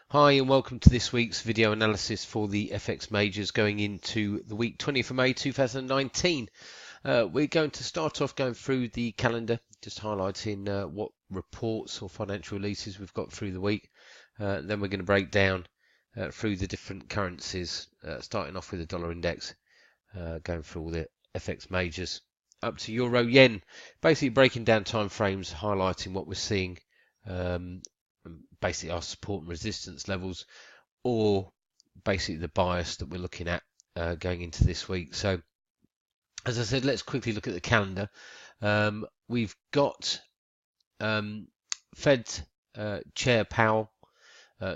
Hi and welcome to this week's video analysis for the FX majors going into the week 20th of May 2019. We're going to start off going through the calendar, just highlighting what reports or financial releases we've got through the week. Then we're going to break down through the different currencies, starting off with the dollar index, going through all the FX majors up to euro yen, basically breaking down time frames, highlighting what we're seeing, basically our support and resistance levels, or basically the bias that we're looking at going into this week. So as I said, let's quickly look at the calendar. We've got Fed Chair Powell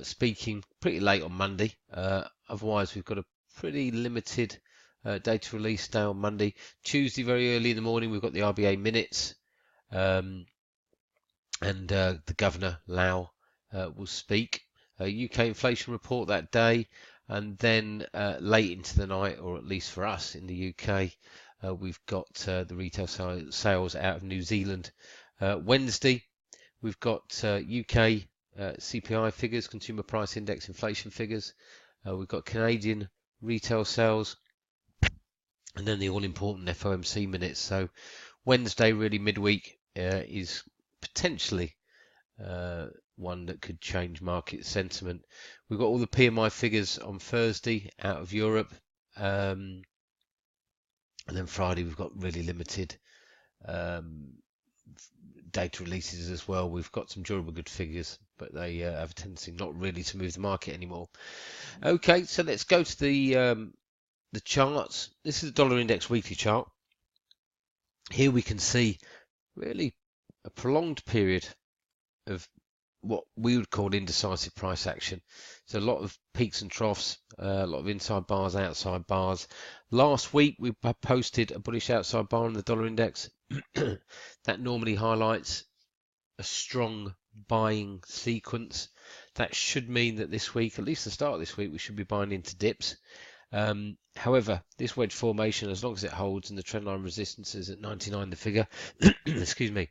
speaking pretty late on Monday. Otherwise, we've got a pretty limited data release day on Monday. Tuesday, very early in the morning, we've got the RBA minutes, and the Governor Lau will speak. UK inflation report that day, and then late into the night, or at least for us in the UK, we've got the retail sales out of New Zealand. Wednesday, we've got UK CPI figures, consumer price index inflation figures. We've got Canadian retail sales, and then the all-important FOMC minutes. So Wednesday, really midweek, is potentially one that could change market sentiment. We've got all the PMI figures on Thursday out of Europe, and then Friday we've got really limited data releases as well. We've got some durable good figures, but they have a tendency not really to move the market anymore. Okay, so let's go to the charts. This is the dollar index weekly chart. Here we can see really a prolonged period of what we would call indecisive price action. So a lot of peaks and troughs, a lot of inside bars, outside bars. Last week we posted a bullish outside bar on the dollar index. That normally highlights a strong buying sequence. That should mean that this week, at least the start of this week, we should be buying into dips. However, this wedge formation, as long as it holds and the trendline resistance is at 99 the figure, excuse me,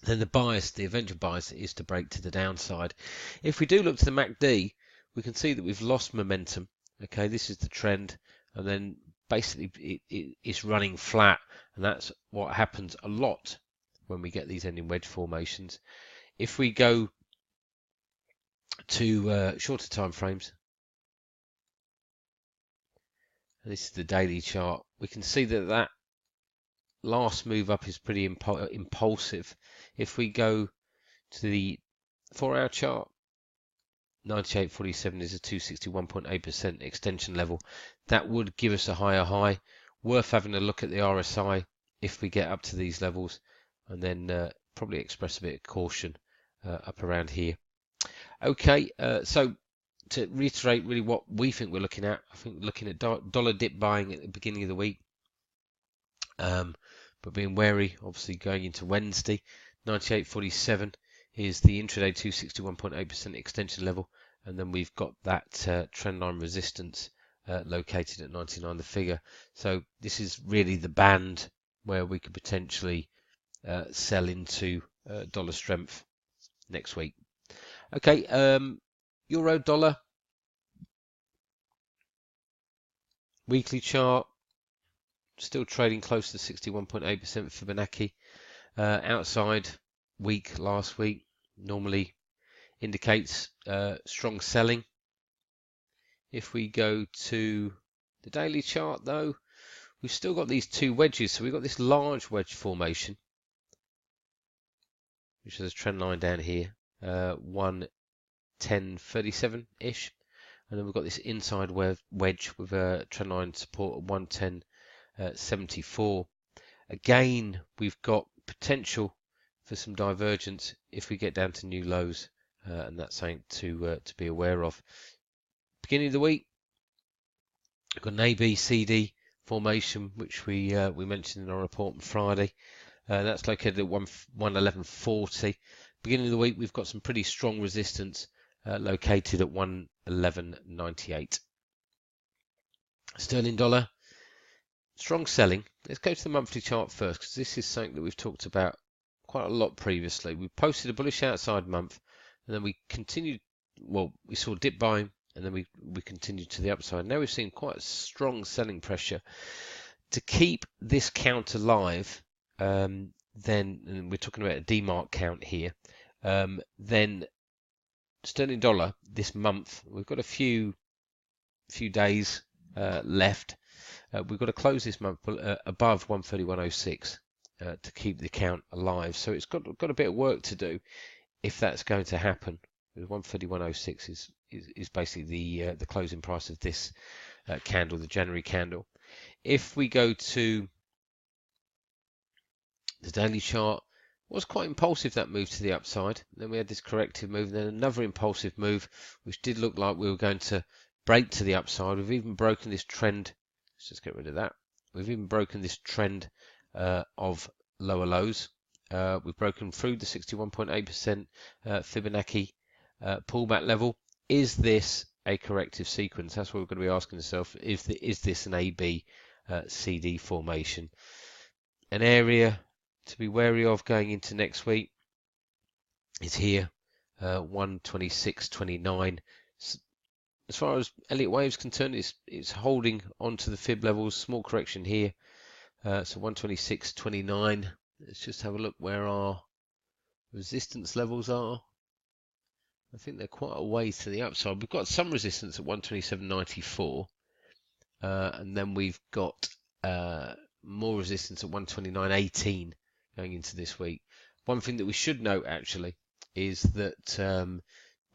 then the bias, the eventual bias, is to break to the downside. If we do look to the MACD, we can see that we've lost momentum. Okay, this is the trend, and then basically it's running flat, and that's what happens a lot when we get these ending wedge formations. If we go to shorter time frames, and this is the daily chart, we can see that last move up is pretty impulsive. If we go to the 4-hour chart, 98.47 is a 261.8% extension level. That would give us a higher high. Worth having a look at the RSI if we get up to these levels, and then probably express a bit of caution up around here. Okay, so to reiterate really what we think we're looking at, I think we're looking at dollar dip buying at the beginning of the week, but being wary, obviously, going into Wednesday. 98.47 is the intraday 261.8% extension level, and then we've got that trendline resistance located at 99 the figure. So this is really the band where we could potentially sell into dollar strength next week. Okay, euro dollar weekly chart, still trading close to 61.8% Fibonacci. Outside week last week normally indicates strong selling. If we go to the daily chart, though, we've still got these two wedges. So we've got this large wedge formation, which is a trend line down here, 110.37 ish, and then we've got this inside wedge with a trend line support at 110.74. Again, we've got potential for some divergence if we get down to new lows, and that's something to be aware of. Beginning of the week, we've got an ABCD formation, which we mentioned in our report on Friday. That's located at 111.40. Beginning of the week, we've got some pretty strong resistance located at 111.98. Sterling dollar, strong selling. Let's go to the monthly chart first, because this is something that we've talked about quite a lot previously. We posted a bullish outside month, and then we continued well, we saw a dip buying, and then we continued to the upside. Now we've seen quite a strong selling pressure to keep this count alive. Then, and we're talking about a DMARC count here. Then sterling dollar this month, we've got a few days left. We've got to close this month above 131.06 to keep the count alive. So it's got a bit of work to do if that's going to happen. 131.06 is basically the closing price of this candle, the January candle. If we go to the daily chart, it was quite impulsive, that move to the upside. Then we had this corrective move, then another impulsive move, which did look like we were going to break to the upside. We've even broken this trend. Let's just get rid of that. We've even broken this trend of lower lows. We've broken through the 61.8% Fibonacci pullback level. Is this a corrective sequence? That's what we're going to be asking ourselves. Is this an AB CD formation? An area to be wary of going into next week is here, 126.29. As far as Elliott Wave's concerned, it's holding onto the fib levels. Small correction here, so 126.29. Let's just have a look where our resistance levels are. I think they're quite a ways to the upside. We've got some resistance at 127.94, and then we've got more resistance at 129.18 going into this week. One thing that we should note actually is that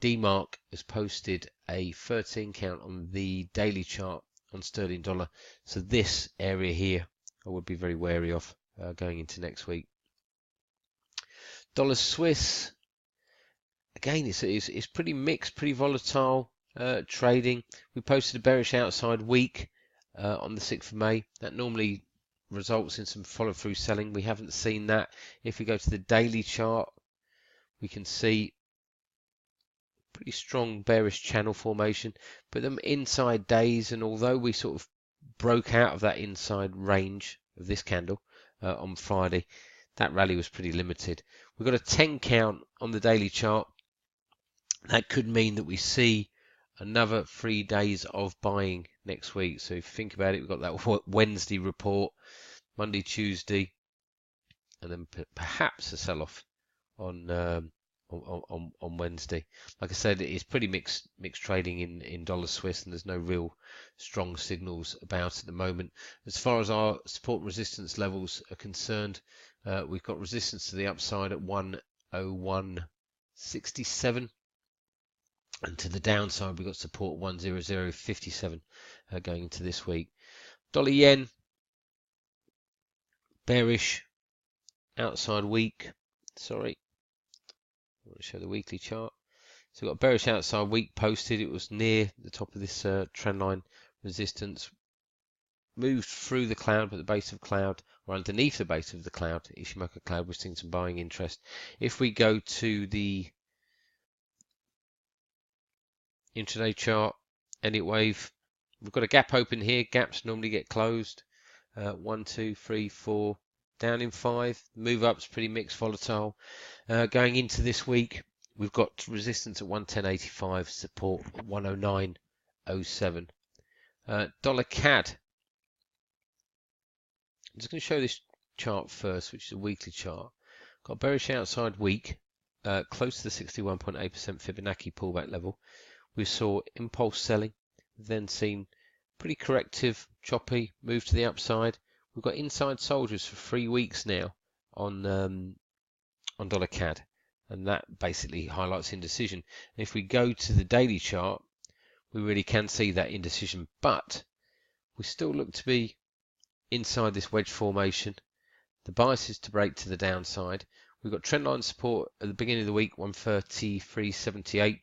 DMARC has posted a 13 count on the daily chart on sterling dollar. So this area here I would be very wary of going into next week. Dollar Swiss, again, it's pretty mixed, pretty volatile trading. We posted a bearish outside week on the 6th of May. That normally results in some follow-through selling. We haven't seen that. If we go to the daily chart, we can see pretty strong bearish channel formation, but them inside days, and although we sort of broke out of that inside range of this candle on Friday, that rally was pretty limited. We've got a 10 count on the daily chart. That could mean that we see another 3 days of buying next week. So if you think about it, we've got that Wednesday report, Monday, Tuesday, and then perhaps a sell-off on Wednesday. Like I said, it's pretty mixed trading in dollar Swiss, and there's no real strong signals about at the moment. As far as our support and resistance levels are concerned, we've got resistance to the upside at 101.67. And to the downside, we've got support 100.57 going into this week. Dollar yen, bearish outside week. Sorry, I want to show the weekly chart. So we've got a bearish outside week posted. It was near the top of this trend line resistance. Moved through the cloud, but the base of cloud, or underneath the base of the cloud, Ishimoku cloud, we're seeing some buying interest. If we go to the intraday chart, Elliott Wave, we've got a gap open here. Gaps normally get closed. 1, 2, 3, 4, down in 5. Move up's pretty mixed, volatile. Going into this week, we've got resistance at 110.85, support at 109.07. Dollar CAD. I'm just going to show this chart first, which is a weekly chart. Got a bearish outside week, close to the 61.8% Fibonacci pullback level. We saw impulse selling, then seen pretty corrective, choppy move to the upside. We've got inside soldiers for 3 weeks now on dollar CAD, and that basically highlights indecision. And if we go to the daily chart, we really can see that indecision, but we still look to be inside this wedge formation. The bias is to break to the downside. We've got trendline support at the beginning of the week, 133.78.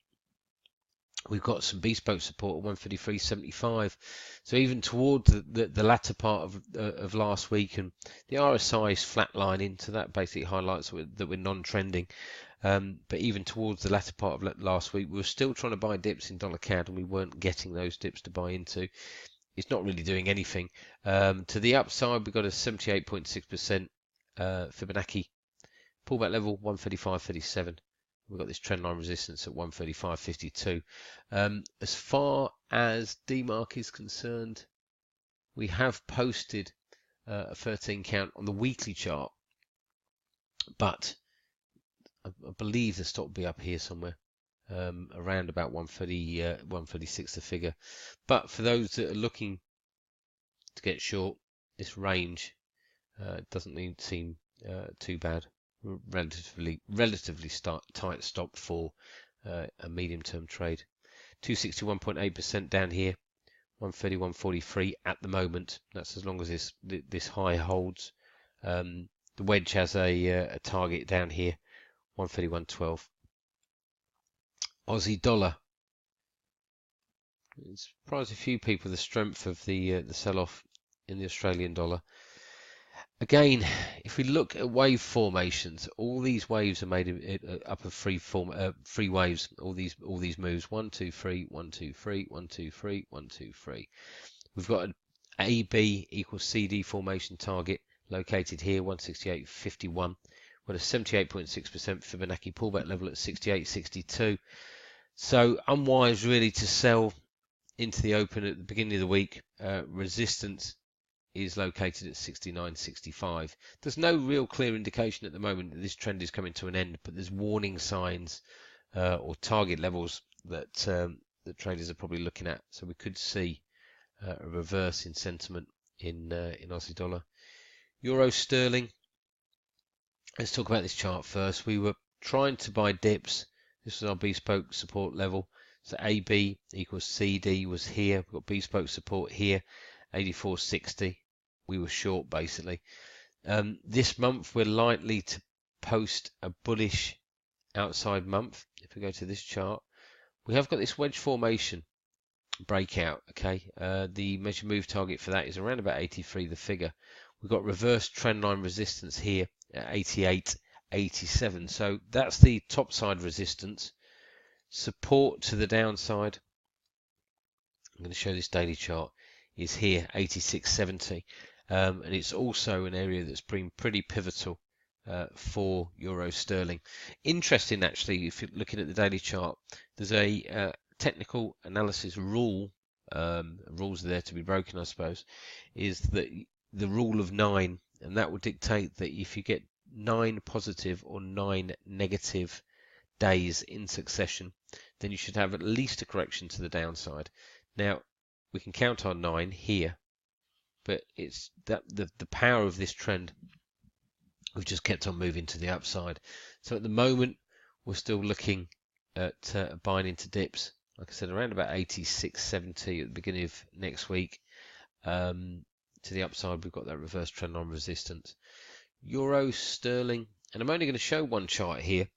We've got some bespoke support at 133.75. So even towards the latter part of last week, and the RSI is flatlining, so that basically highlights that we're non-trending. But even towards the latter part of last week, we were still trying to buy dips in dollar CAD, and we weren't getting those dips to buy into. It's not really doing anything. To the upside, we've got a 78.6% Fibonacci pullback level, 135.37. We've got this trend line resistance at 135.52. As far as DMARC is concerned, we have posted a 13 count on the weekly chart, but I believe the stock will be up here somewhere, around about 130, 136 the figure. But for those that are looking to get short, this range doesn't seem too bad. Relatively tight stop for a medium-term trade. 261.8% down here, 131.43 at the moment. That's as long as this high holds. The wedge has a target down here, 131.12. Aussie dollar. It surprised a few people the strength of the sell-off in the Australian dollar. Again, if we look at wave formations, all these waves are made up of three waves. All these moves: 1, 2, 3, 1, 2, 3, 1, 2, 3, 1, 2, 3. We've got an AB equals CD formation target located here, 168.51. We've got a 78.6% Fibonacci pullback level at 68.62. So unwise really to sell into the open at the beginning of the week. Resistance is located at 69.65. There's no real clear indication at the moment that this trend is coming to an end, but there's warning signs or target levels that the traders are probably looking at. So we could see a reverse in sentiment in Aussie dollar. Euro sterling. Let's talk about this chart first. We were trying to buy dips. This was our bespoke support level. So AB equals CD was here. We've got bespoke support here, 84.60. We were short basically. This month we're likely to post a bullish outside month. If we go to this chart, we have got this wedge formation breakout. Okay, the measure move target for that is around about 83 the figure. We've got reverse trend line resistance here at 88.87. So that's the top side resistance. Support to the downside, I'm going to show this daily chart, is here, 86.70. And it's also an area that's been pretty pivotal for euro sterling. Interesting actually, if you're looking at the daily chart, there's a technical analysis rule, rules are there to be broken I suppose, is that the rule of 9, and that will dictate that if you get 9 positive or 9 negative days in succession, then you should have at least a correction to the downside. Now we can count on 9 here, but it's that the power of this trend, we've just kept on moving to the upside. So at the moment we're still looking at buying into dips, like I said, around about 86.70 at the beginning of next week. To the upside we've got that reverse trend line resistance. Euro sterling, and I'm only going to show one chart here.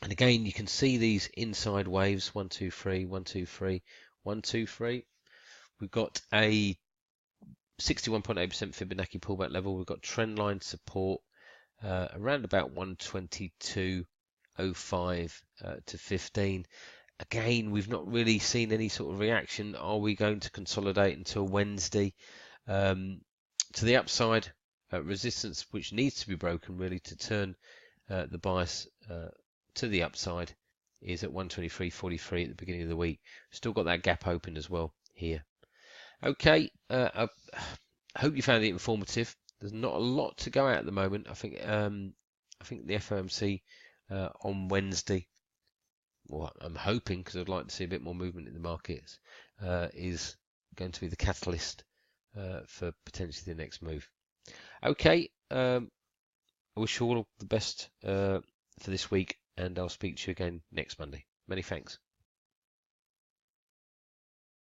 And again, you can see these inside waves, 1, 2, 3, 1, 2, 3, 1, 2, 3. We've got a 61.8% Fibonacci pullback level. We've got trend line support around about 122.05 to 15. Again, we've not really seen any sort of reaction. Are we going to consolidate until Wednesday? To the upside, resistance which needs to be broken really to turn the bias to the upside is at 123.43 at the beginning of the week. Still got that gap open as well here. Okay, I hope you found it informative. There's not a lot to go at the moment. I think the FOMC on Wednesday, well, I'm hoping, because I'd like to see a bit more movement in the markets, is going to be the catalyst for potentially the next move. Okay, I wish you all the best for this week, and I'll speak to you again next Monday. Many thanks.